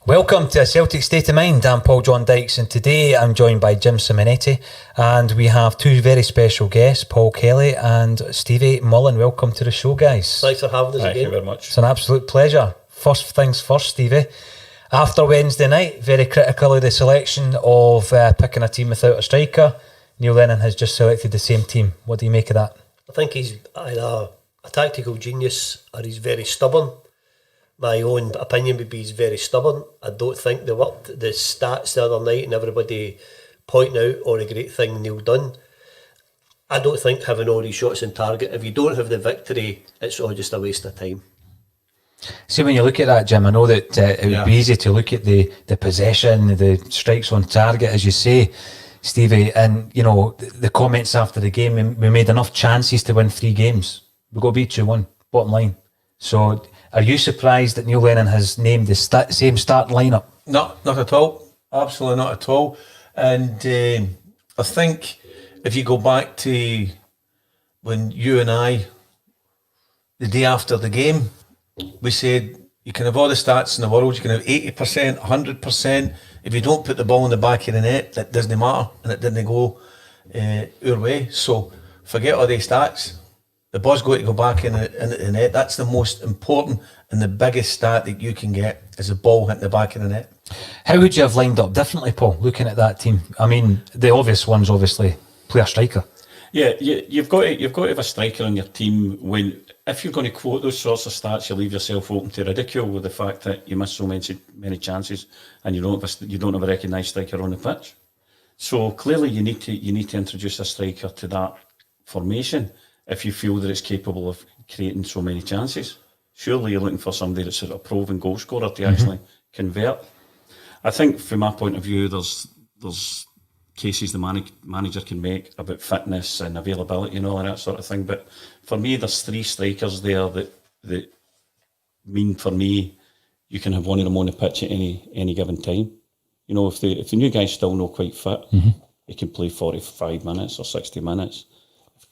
Welcome to A Celtic State of Mind. I'm Paul John Dykes, and today I'm joined by Jim Simonetti, and we have two very special guests, Paul Kelly and Stevie Mullen. Welcome to the show, guys. Thanks for having us again. Thank you very much. It's an absolute pleasure. First things first, Stevie. After Wednesday night, very critical of the selection of picking a team without a striker. Neil Lennon has just selected the same team. What do you make of that? I think he's either a tactical genius or he's very stubborn. My own opinion would be he's very stubborn. I don't think they worked the stats the other night and everybody pointing out all the great thing Neil done. I don't think having all these shots on target, if you don't have the victory, it's all just a waste of time. See, when you look at that, Jim, I know that it would be easy to look at the possession, the strikes on target, as you say, Stevie, and you know the comments after the game. We made enough chances to win 3 games. We got beat 2-1. Bottom line. So, are you surprised that Neil Lennon has named the same starting lineup? No, not at all. Absolutely not at all. And I think if you go back to when you and I, the day after the game, we said you can have all the stats in the world, you can have 80%, 100%. If you don't put the ball in the back of the net, that doesn't matter, and it didn't go our way. So forget all these stats. The ball's going to go back in the net. That's the most important and the biggest stat that you can get is the ball hitting the back of the net. How would you have lined up differently, Paul, looking at that team? I mean, the obvious one's obviously play a striker. Yeah, you've got to have a striker on your team. If you're going to quote those sorts of stats, you leave yourself open to ridicule with the fact that you miss so many chances and you don't have a recognised striker on the pitch. So clearly, you need to introduce a striker to that formation if you feel that it's capable of creating so many chances. Surely you're looking for somebody that's a proven goal scorer to actually convert. I think from my point of view, there's cases the manager can make about fitness and availability and all of that sort of thing. But for me, there's 3 strikers there that mean, for me, you can have one of them on the pitch at any given time. You know, if the new guy's still not quite fit, he can play 45 minutes or 60 minutes.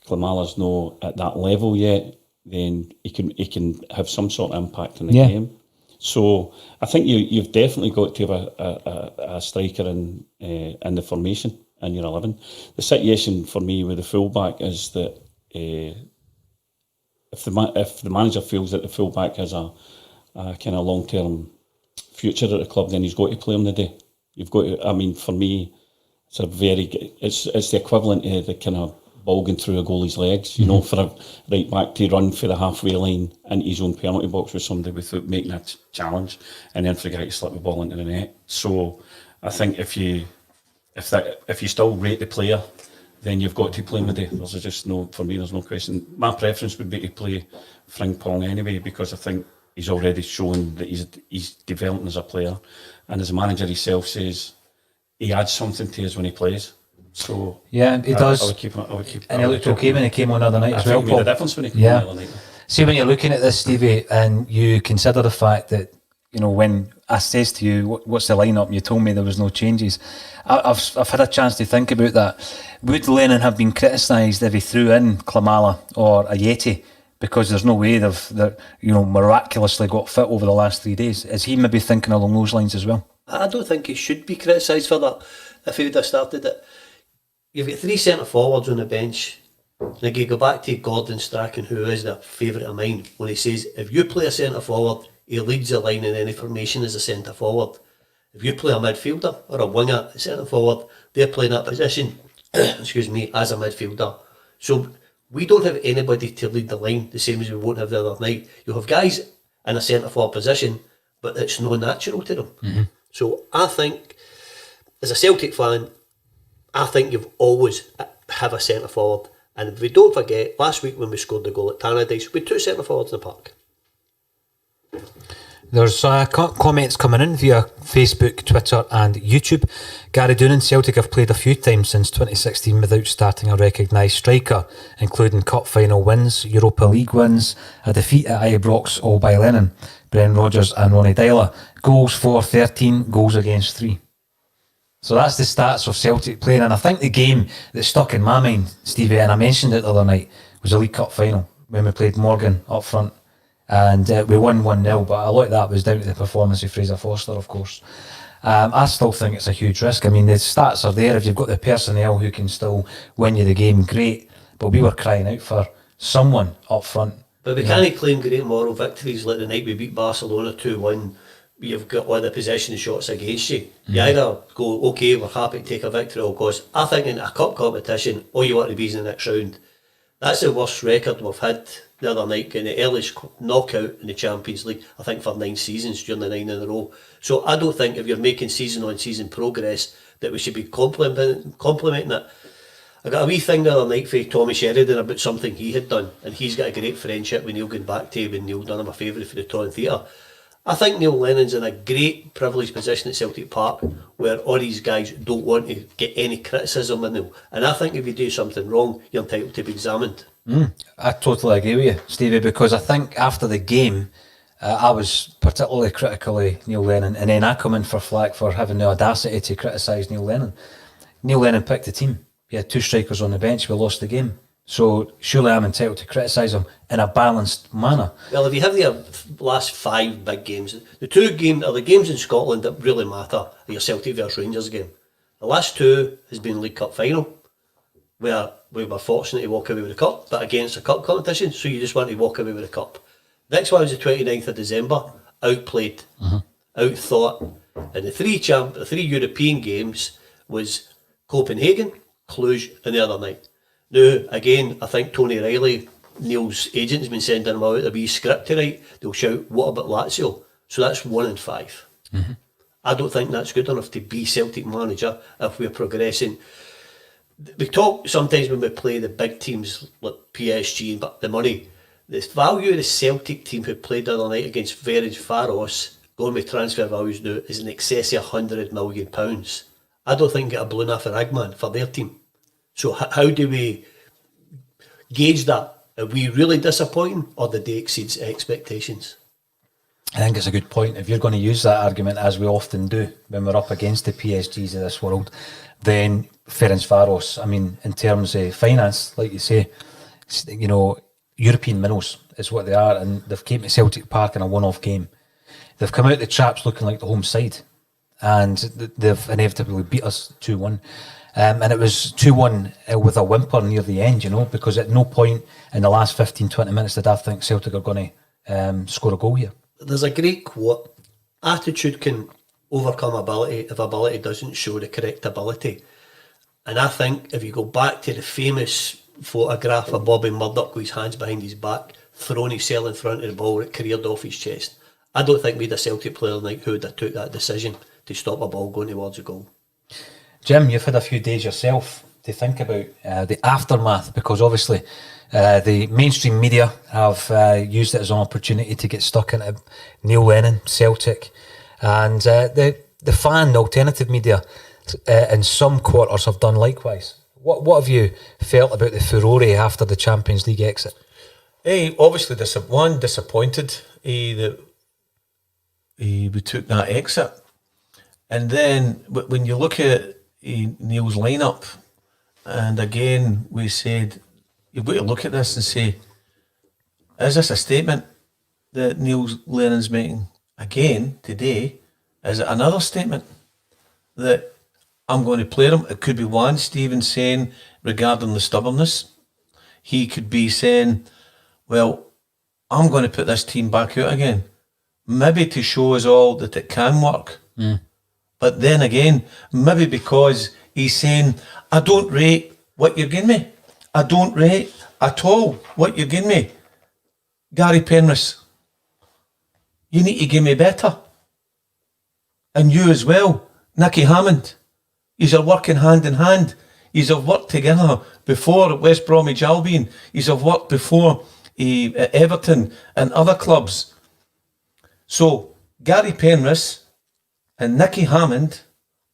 Klimala's not at that level yet, then he can have some sort of impact in the game. So I think you've definitely got to have a striker in the formation in your 11. The situation for me with the fullback is that if the manager feels that the fullback has a kind of long-term future at the club, then he's got to play him the day. You've got to. I mean, for me, it's the equivalent of the kind of ball going through a goalie's legs, you know, for a right back to run for the halfway line into his own penalty box with somebody without making a challenge, and then for the guy to slip the ball into the net. So I think if you still rate the player, then you've got to play him a day. There's no question. My preference would be to play Frimpong anyway, because I think he's already shown that he's developing as a player, and as a manager himself says, he adds something to us when he plays. So yeah, he does. I would keep and he looked okay when he came on the other night as well. I think he made a difference when he came on the other night. See, when you're looking at this, Stevie, and you consider the fact that, you know, when I says to you, what's the lineup, and you told me there was no changes, I've had a chance to think about that. Would Lennon have been criticised if he threw in Klimala or Ayeti, because there's no way they've miraculously got fit over the last 3 days? Is he maybe thinking along those lines as well? I don't think he should be criticised for that if he would have started it. You've got 3 centre forwards on the bench. Like, you go back to Gordon Strachan, who is a favourite of mine, when he says if you play a centre forward, he leads the line in any formation as a centre forward. If you play a midfielder or a winger, a centre forward, they're playing that position excuse me, as a midfielder. So we don't have anybody to lead the line, the same as we won't have the other night. You'll have guys in a centre forward position, but it's no natural to them. So I think, as a Celtic fan, I think you've always have a centre forward. And if we don't forget, last week when we scored the goal at Tannadice, we had 2 centre forwards in the park. There's comments coming in via Facebook, Twitter and YouTube. Gary Doonan: Celtic have played a few times since 2016 without starting a recognised striker, including cup final wins, Europa League wins, a defeat at Ibrox all by Lennon, Brendan Rodgers and Ronnie Deila. Goals for 13, goals against 3. So that's the stats of Celtic playing, and I think the game that stuck in my mind, Stevie, and I mentioned it the other night, was the League Cup final when we played Morgan up front. and we won 1-0, but a lot of that was down to the performance of Fraser Forster, of course. I still think it's a huge risk. I mean, the stats are there. If you've got the personnel who can still win you the game, great. But we were crying out for someone up front. But we can't claim great moral victories like the night we beat Barcelona 2-1. You've got all the possession shots against you. You either go, okay, we're happy to take a victory, because I think in a cup competition, all you want to be is in the next round. That's the worst record we've had the other night, in the earliest knockout in the Champions League, I think for 9 seasons during the 9 in a row. So I don't think if you're making season on season progress that we should be complimenting it. I got a wee thing the other night for Tommy Sheridan about something he had done, and he's got a great friendship with Neil, going back to when Neil done him a favour for the Tron Theatre. I think Neil Lennon's in a great privileged position at Celtic Park where all these guys don't want to get any criticism in them. And I think if you do something wrong, you're entitled to be examined. I totally agree with you, Stevie, because I think after the game, I was particularly critical of Neil Lennon, and then I come in for flack for having the audacity to criticise Neil Lennon. Neil Lennon picked the team. He had 2 strikers on the bench. We lost the game. So surely I'm entitled to criticise him in a balanced manner. Well, if you have the last 5 big games, the 2 games are the games in Scotland that really matter are your Celtic versus Rangers game. The last 2 has been League Cup final, where we were fortunate to walk away with the cup, but against a cup competition, so you just want to walk away with the cup. Next one was the 29th of December, outplayed, outthought, and the 3 European games was Copenhagen, Cluj, and the other night. Now, again, I think Tony Riley, Neil's agent, has been sending him out a wee script to write. They'll shout, what about Lazio? So that's 1 in 5. I don't think that's good enough to be Celtic manager if we're progressing. We talk sometimes when we play the big teams like PSG, but the money, the value of the Celtic team who played the other night against Ferencváros, going with transfer values now, is in excess of £100 million. I don't think get a Blue for Ragman for their team. So how do we gauge that? Are we really disappointing, or did they exceed expectations? I think it's a good point. If you're going to use that argument, as we often do when we're up against the PSGs of this world, then Ferencváros, I mean, in terms of finance, like you say, you know, European minnows is what they are, and they've came to Celtic Park in a one-off game. They've come out the traps looking like the home side, and they've inevitably beat us 2-1. And it was 2-1 with a whimper near the end, you know, because at no point in the last 15-20 minutes did I think Celtic are going to score a goal here. There's a great quote, attitude can overcome ability if ability doesn't show the correct ability. And I think if you go back to the famous photograph of Bobby Murdoch with his hands behind his back, throwing himself in front of the ball, it careered off his chest. I don't think we had a Celtic player like who would have took that decision to stop a ball going towards a goal. Jim, you've had a few days yourself to think about the aftermath, because obviously the mainstream media have used it as an opportunity to get stuck into Neil Lennon, Celtic, and the fan, the alternative media in some quarters have done likewise. What have you felt about the furore after the Champions League exit? Hey, obviously, disappointed that we took that exit. And then when you look at Neil's lineup, and again we said you've got to look at this and say, is this a statement that Neil Lennon's making again today? Is it another statement that I'm going to play him? It could be one, Stephen saying regarding the stubbornness. He could be saying, well, I'm going to put this team back out again, maybe to show us all that it can work. But then again, maybe because he's saying, I don't rate what you're giving me. I don't rate at all what you're giving me. Gary Penrith, you need to give me better. And you as well, Nicky Hammond. Yous are working hand in hand. Yous have worked together before at West Bromwich Albion. Yous have worked before at Everton and other clubs. So Gary Penrith and Nicky Hammond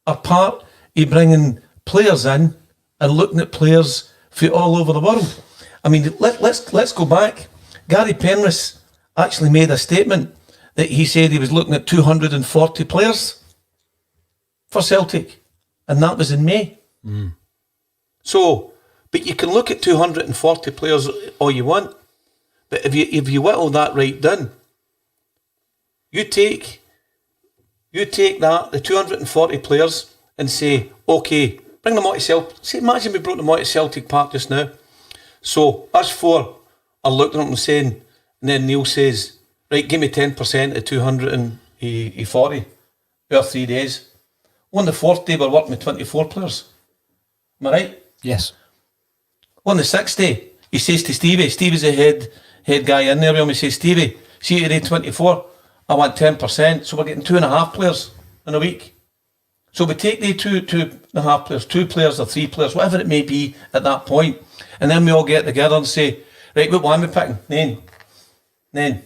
are part of bringing players in and looking at players from all over the world. I mean, let's go back. Gary Penrith actually made a statement that he said he was looking at 240 players for Celtic, and that was in May. So, but you can look at 240 players all you want, but if you whittle that right down, You take that, the 240 players, and say, okay, bring them all to Celtic. See, imagine we brought them all to Celtic Park just now. So us four are looking at them saying, and then Neil says, right, give me 10% of 240 over 3 days. On the fourth day, we're working with 24 players. Am I right? Yes. On the sixth day, he says to Stevie's the head guy in there with him, he says, Stevie, see today 24, I want 10%, so we're getting 2.5 players in a week. So we take the 2.5 players, 2 players or 3 players, whatever it may be at that point, and then we all get together and say, right, what one are we picking? Nine.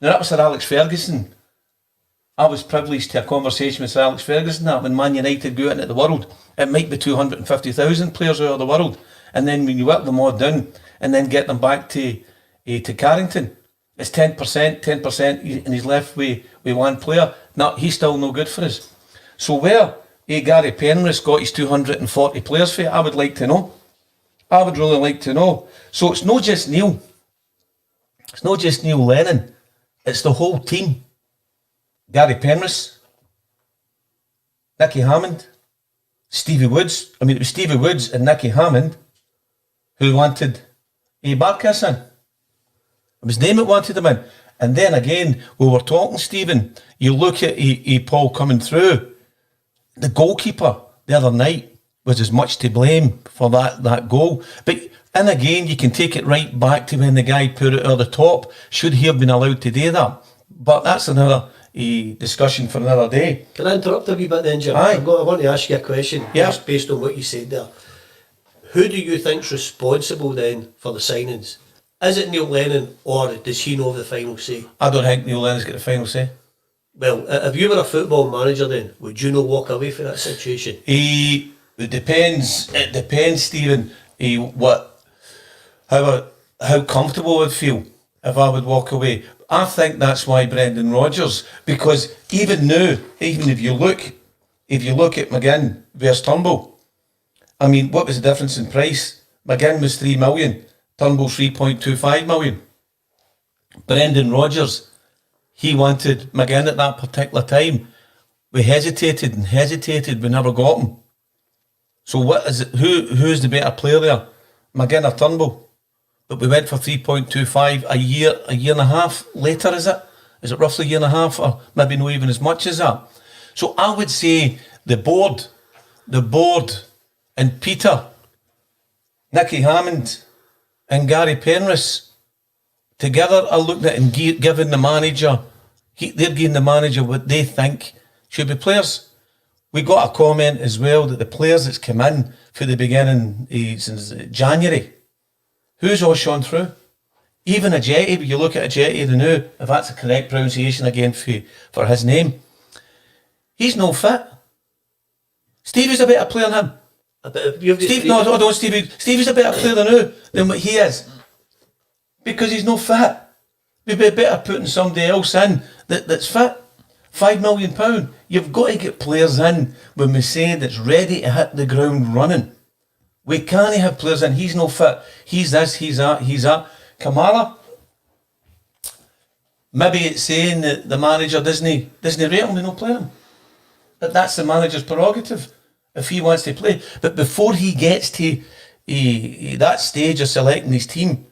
Now that was Sir Alex Ferguson. I was privileged to a conversation with Sir Alex Ferguson that when Man United go out into the world, it might be 250,000 players out of the world. And then when you work them all down and then get them back to Carrington, it's 10%, and he's left with one player. No, he's still no good for us. So where Gary Penrith got his 240 players for, I would like to know. I would really like to know. So it's not just Neil. It's not just Neil Lennon. It's the whole team. Gary Penrith, Nicky Hammond, Stevie Woods. I mean, it was Stevie Woods and Nicky Hammond who wanted Barkas in. It was them that wanted him in. And then again, we were talking, Stephen, you look at Paul coming through. The goalkeeper the other night was as much to blame for that goal. And again, you can take it right back to when the guy put it over the top. Should he have been allowed to do that? But that's another discussion for another day. Can I interrupt a wee bit then, Jim? Aye. I want to ask you a question, Yeah. just based on what you said there. Who do you think's responsible then for the signings? Is it Neil Lennon, or does he know the final say? I don't think Neil Lennon's got the final say. Well, if you were a football manager then, would you not walk away from that situation? It depends, Stephen, how comfortable I'd feel if I would walk away. I think that's why Brendan Rodgers, because even now, even if you look at McGinn versus Turnbull, I mean, what was the difference in price? McGinn was 3 million, Turnbull's 3.25 million. Brendan Rodgers, he wanted McGinn at that particular time. We hesitated, we never got him. So what is it? Who's the better player there? McGinn or Turnbull? But we went for 3.25 a year and a half later, is it? Is it roughly a year and a half, or maybe not even as much as that? So I would say the board and Peter, Nicky Hammond and Gary Penrith together are looking at and giving the manager, they're giving the manager what they think should be players. We got a comment as well that the players that's come in for the beginning since January, who's all shone through? Even Ajeti, you look at Ajeti the new, if that's the correct pronunciation again for his name, he's no fit. Stevie's a better player than him. Stevie's a better player than what he is. Because he's no fit. We'd be better putting somebody else in that's fit. £5 million. You've got to get players in when we say that's ready to hit the ground running. We can't have players in. He's no fit. He's this, he's that. Kamara, maybe it's saying that the manager doesn't rate him, they not play him. But that's the manager's prerogative if he wants to play. But before he gets to that stage of selecting his team,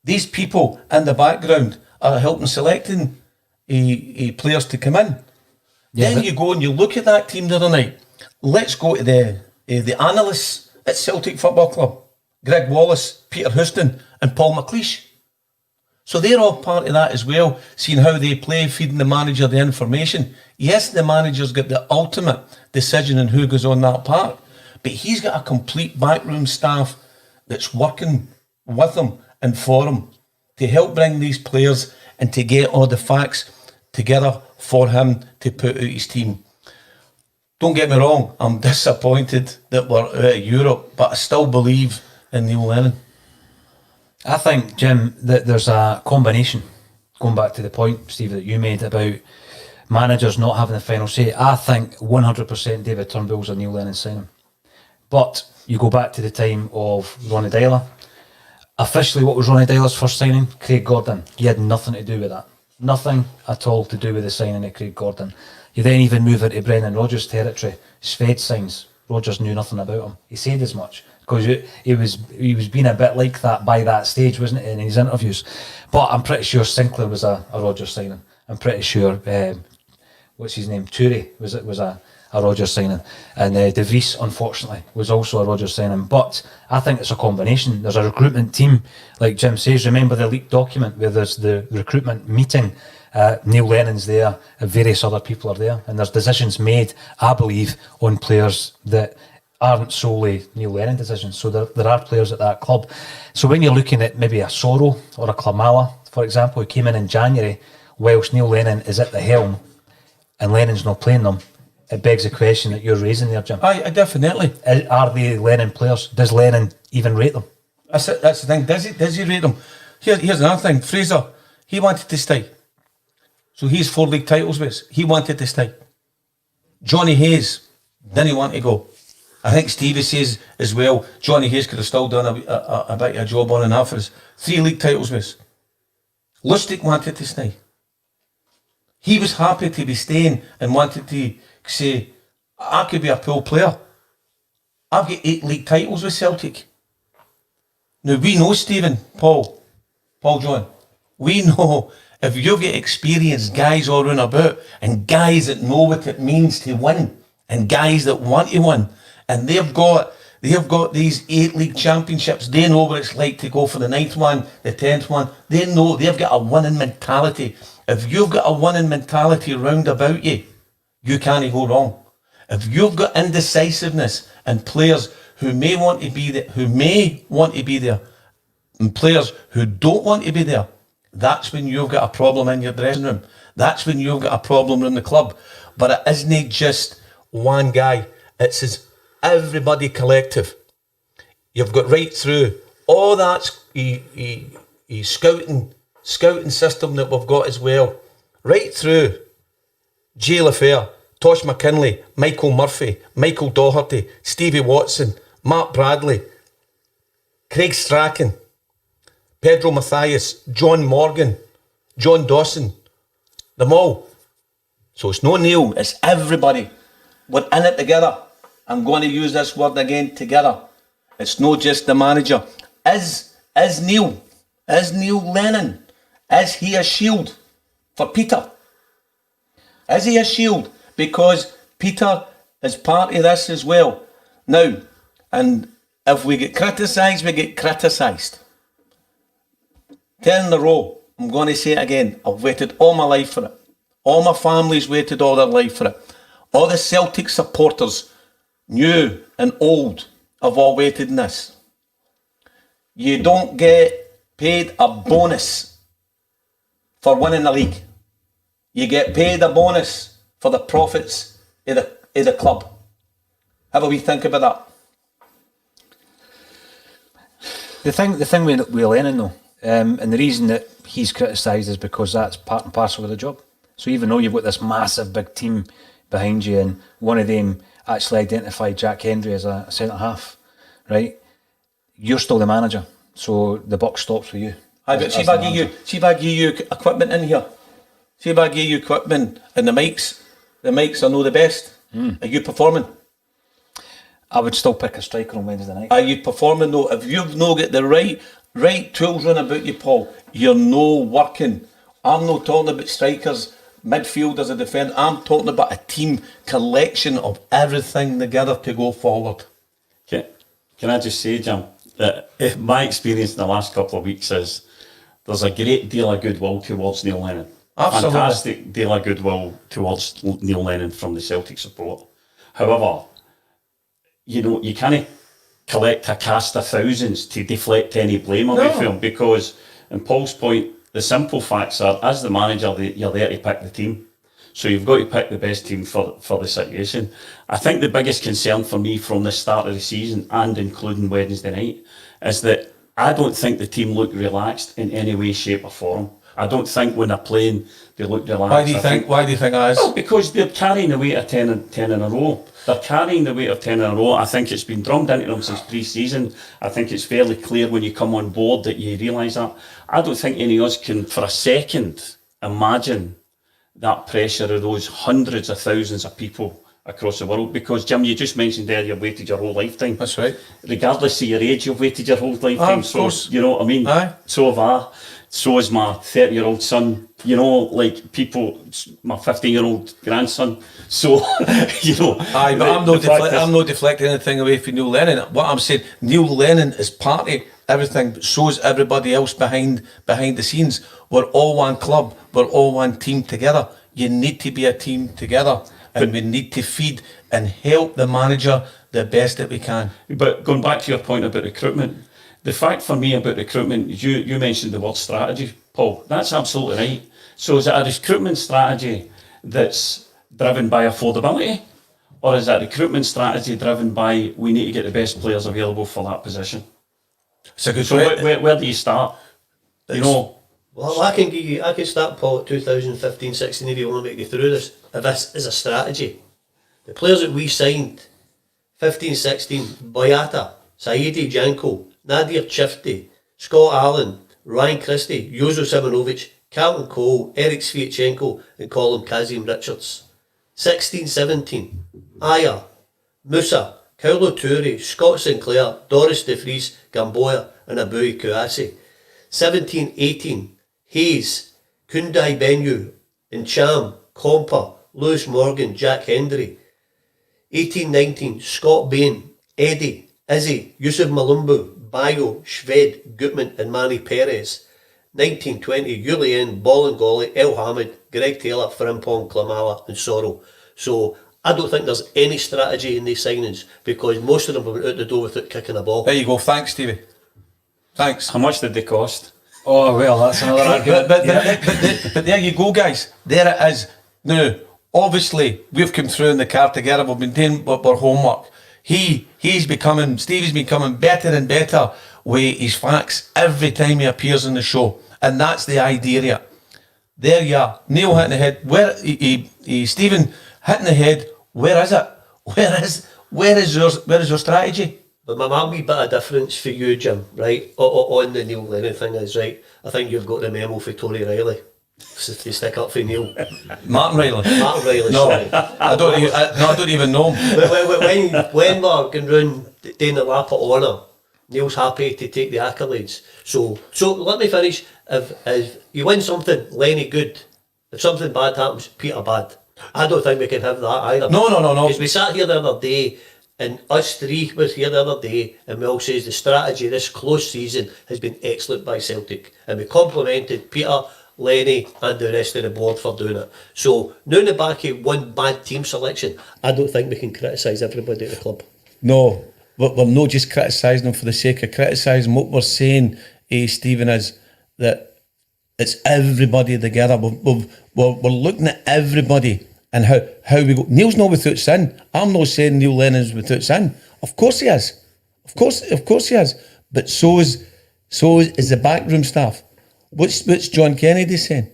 these people in the background are helping selecting players to come in. Yeah, then you go and you look at that team the other night. Let's go to the analysts at Celtic Football Club. Greg Wallace, Peter Houston and Paul McLeish. So they're all part of that as well, seeing how they play, feeding the manager the information. Yes, the manager's got the ultimate decision on who goes on that park, but he's got a complete backroom staff that's working with him and for him to help bring these players and to get all the facts together for him to put out his team. Don't get me wrong, I'm disappointed that we're out of Europe, but I still believe in Neil Lennon. I think, Jim, that there's a combination, going back to the point, Steve, that you made about managers not having the final say. I think 100% David Turnbull's a Neil Lennon signing. But you go back to the time of Ronnie Dyler. Officially, what was Ronnie Dyler's first signing? Craig Gordon. He had nothing to do with that. Nothing at all to do with the signing of Craig Gordon. You then even move into Brendan Rodgers territory. Sved signs. Rodgers knew nothing about him. He said as much because he was being a bit like that by that stage, wasn't he, in his interviews? But I'm pretty sure Sinclair was a Rodgers signing. I'm pretty sure what's his name, Toure was a Rodgers signing, and De Vries unfortunately was also a Rodgers signing. But I think it's a combination. There's a recruitment team, like Jim says. Remember the leaked document where there's the recruitment meeting. Neil Lennon's there, and various other people are there, and there's decisions made, I believe, on players that aren't solely Neil Lennon decisions. So there are players at that club. So when you're looking at maybe a Soro or a Klamala, for example, who came in January, whilst Neil Lennon is at the helm and Lennon's not playing them, it begs the question that you're raising there, Jim. Aye, definitely. Are they Lennon players? Does Lennon even rate them? That's it, that's the thing. Does he rate them? Here's another thing. Fraser, he wanted to stay. So he's 4 league titles with us. He wanted to stay. Johnny Hayes didn't want to go. I think Stevie says as well, Johnny Hayes could have still done a bit of a job on and off for us. 3 league titles with us. Lustig wanted to stay. He was happy to be staying and wanted to say, I could be a pool player. I've got 8 league titles with Celtic. Now we know, Stephen, Paul John, we know if you've got experienced guys all round about and guys that know what it means to win and guys that want to win, and they've got these 8 league championships, they know what it's like to go for the 9th one, the 10th one. They know they've got a winning mentality. If you've got a winning mentality round about you, you can't go wrong. If you've got indecisiveness and players who may want to be there, and players who don't want to be there, that's when you've got a problem in your dressing room. That's when you've got a problem in the club. But it isn't just one guy. It's everybody collective. You've got right through. All that's scouting system that we've got as well. Right through. Jay LaFair, Tosh McKinley, Michael Murphy, Michael Doherty, Stevie Watson, Mark Bradley, Craig Strachan, Pedro Mathias, John Morgan, John Dawson, them all. So it's no Neil, it's everybody. We're in it together. I'm going to use this word again, together. It's not just the manager. Is Neil Lennon, is he a shield for Peter? Is he a shield? Because Peter is part of this as well. Now, and if we get criticised, we get criticised. 10 in a row, I'm going to say it again. I've waited all my life for it. All my family's waited all their life for it. All the Celtic supporters, new and old, have all waited in this. You don't get paid a bonus for winning the league. You get paid a bonus for the profits of the club. Have a wee think about that. The thing with Lennon though, and the reason that he's criticised is because that's part and parcel of the job. So even though you've got this massive big team behind you, and one of them actually identified Jack Hendry as a centre half, right? You're still the manager, so the buck stops with you. Aye, but see if I give you equipment in here. See if I give you equipment and the mics are no the best. Are you performing? I would still pick a striker on Wednesday night. Are you performing though? If you've no got the right tools run about you, Paul, you're no working. I'm not talking about strikers, midfielders, a defender. I'm talking about a team collection of everything together to go forward. Can I just say, Jim, that my experience in the last couple of weeks is there's a great deal of goodwill towards Neil Lennon. Absolutely. Fantastic deal of goodwill towards Neil Lennon from the Celtic support. However, you can't collect a cast of thousands to deflect any blame away from him, because, in Paul's point, the simple facts are, as the manager, you're there to pick the team. So you've got to pick the best team for the situation. I think the biggest concern for me from the start of the season, and including Wednesday night, is that I don't think the team look relaxed in any way, shape or form. I don't think when they're playing they look relaxed. Why do you think that is? Well, because they're carrying the weight of 10 in a row. They're carrying the weight of 10 in a row. I think it's been drummed into them since pre-season. I think it's fairly clear when you come on board that you realise that. I don't think any of us can, for a second, imagine that pressure of those hundreds of thousands of people across the world. Because, Jim, you just mentioned there you've waited your whole lifetime. That's right. Regardless of your age, you've waited your whole lifetime. Of course. You know what I mean? Aye. So have I. So is my 30-year-old son. You know, like people, my 15-year-old grandson. So, you know. Aye, but I'm not deflecting anything away from Neil Lennon. What I'm saying, Neil Lennon is part of everything, but so is everybody else behind the scenes. We're all one club. We're all one team together. You need to be a team together, and we need to feed and help the manager the best that we can. But going back to your point about recruitment, the fact for me about recruitment, you mentioned the word strategy, Paul. That's absolutely right. So is it a recruitment strategy that's driven by affordability, or is it a recruitment strategy driven by we need to get the best players available for that position? It's a good So question. where do you start? You know, Well, I can start, Paul, at 2015-16 if you want to make you through this. If this is a strategy. The players that we signed, 15-16, Boyata, Saidi Janko, Nadir Chifty, Scott Allen, Ryan Christie, Jozo Simonovic, Carlton Cole, Eric Sviatchenko and Colin Kazim Richards. 16-17, Aya, Musa, Kaulo Toure, Scott Sinclair, Doris De Vries, Gamboa and Abui Kouassi. 17-18, Hayes, Kundai Benyu, Incham, Compa, Lewis Morgan, Jack Hendry. 18-19, Scott Bain, Eddie, Izzy, Yusuf Malumbu, Bayo, Shved, Gutman and Manny Perez. 19-20, Julien, Bolingoli, El Hamid, Greg Taylor, Frimpong, Klamala and Sorrell. So I don't think there's any strategy in these signings because most of them went out the door without kicking a ball. There you go. Thanks, Stevie. Thanks. how much did they cost? Oh, well, that's another argument. But there you go, guys. There it is. Now, obviously, we've come through in the car together. We've been doing our homework. Stevie's becoming better and better with his facts every time he appears on the show. And that's the idea. There you are. Neil hitting the head. Stephen hitting the head. Where is it? Where is your strategy? But my wee bit of difference for you, Jim, right, on the Neil Lennon thing is, right, I think you've got the memo for Tony Riley to stick up for Neil. Martin Riley. Martin Riley, No, sorry. I don't even know him. when we're going round doing the lap of honour, Neil's happy to take the accolades. So let me finish. If you win something, Lenny good. If something bad happens, Peter bad. I don't think we can have that either. No. Because we sat here the other day, and us three was here the other day, and we all says the strategy this close season has been excellent by Celtic, and we complimented Peter, Lenny and the rest of the board for doing it. So now in the back of one bad team selection, I don't think we can criticise everybody at the club. No, we're not just criticising them for the sake of criticising. What we're saying, Stephen, is that it's everybody together. We're looking at everybody and how we go. Neil's not without sin. I'm not saying Neil Lennon's without sin. Of course he is. Of course he is. But so is the backroom staff. What's John Kennedy saying?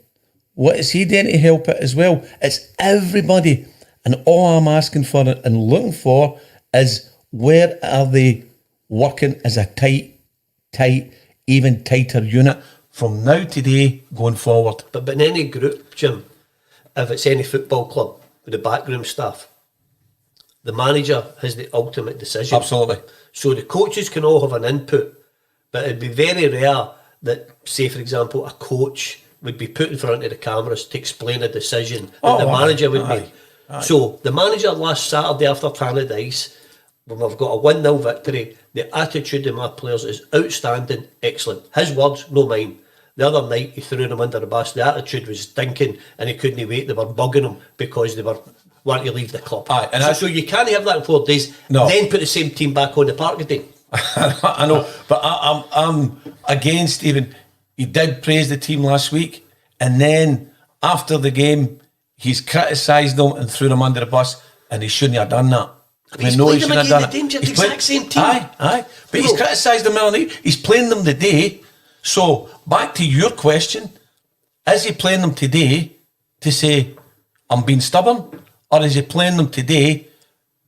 What is he doing to help it as well? It's everybody. And all I'm asking for and looking for is where are they working as a tight, even tighter unit from now today going forward. But in any group, Jim, if it's any football club with the backroom staff, the manager has the ultimate decision. Absolutely. So the coaches can all have an input, but it'd be very rare that, say for example, a coach would be put in front of the cameras to explain a decision that the manager would make. So the manager last Saturday after Tannadice, when we've got a 1-0 victory, the attitude of my players is outstanding, excellent. His words, no mine. The other night he threw them under the bus. The attitude was stinking and he couldn't wait. They were bugging him because they were wanting to leave the club. Aye, and so you can't have that in 4 days, then put the same team back on the park again. I know, but I'm again, Stephen. He did praise the team last week, and then after the game, he's criticised them and threw them under the bus, and he shouldn't have done that. He's playing them again the danger, the exact same team. Aye. But he's criticised them early. He's playing them today. So back to your question: is he playing them today to say I'm being stubborn, or is he playing them today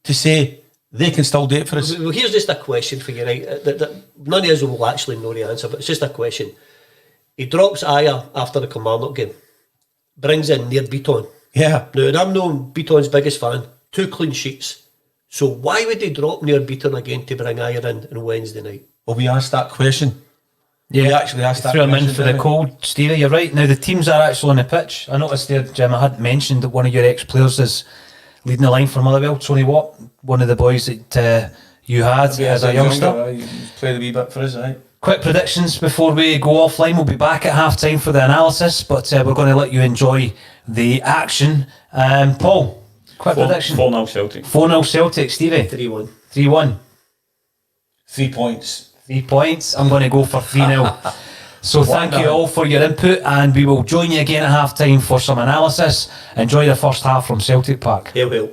to say they can still do it for us? Well, here's just a question for you, right? That none of us will actually know the answer, but it's just a question. He drops Aya after the Kilmarnock game. brings in Near Beaton. Yeah. Now, and I'm not Beaton's biggest fan. 2 clean sheets. So why would they drop Near Beaton again to bring Ayer in on Wednesday night? Well, we asked that question. Yeah, We actually asked that threw him in question, for the didn't we? cold, Stevie. You're right. Now the teams are actually on the pitch. I noticed there, Jim. I had mentioned that one of your ex-players is leading the line for Motherwell. Tony Watt, one of the boys that you had as a youngster. He played a wee bit for us, right? Quick predictions before we go offline. We'll be back at half time for the analysis, but we're going to let you enjoy the action. Paul, quick prediction. 4-0 Celtic. 4-0 Celtic, Stevie. 3-1. 3-1. 3 points. 3 points. I'm going to go for 3-0. So thank you all for your input, and we will join you again at half time for some analysis. Enjoy the first half from Celtic Park. Hail, hail.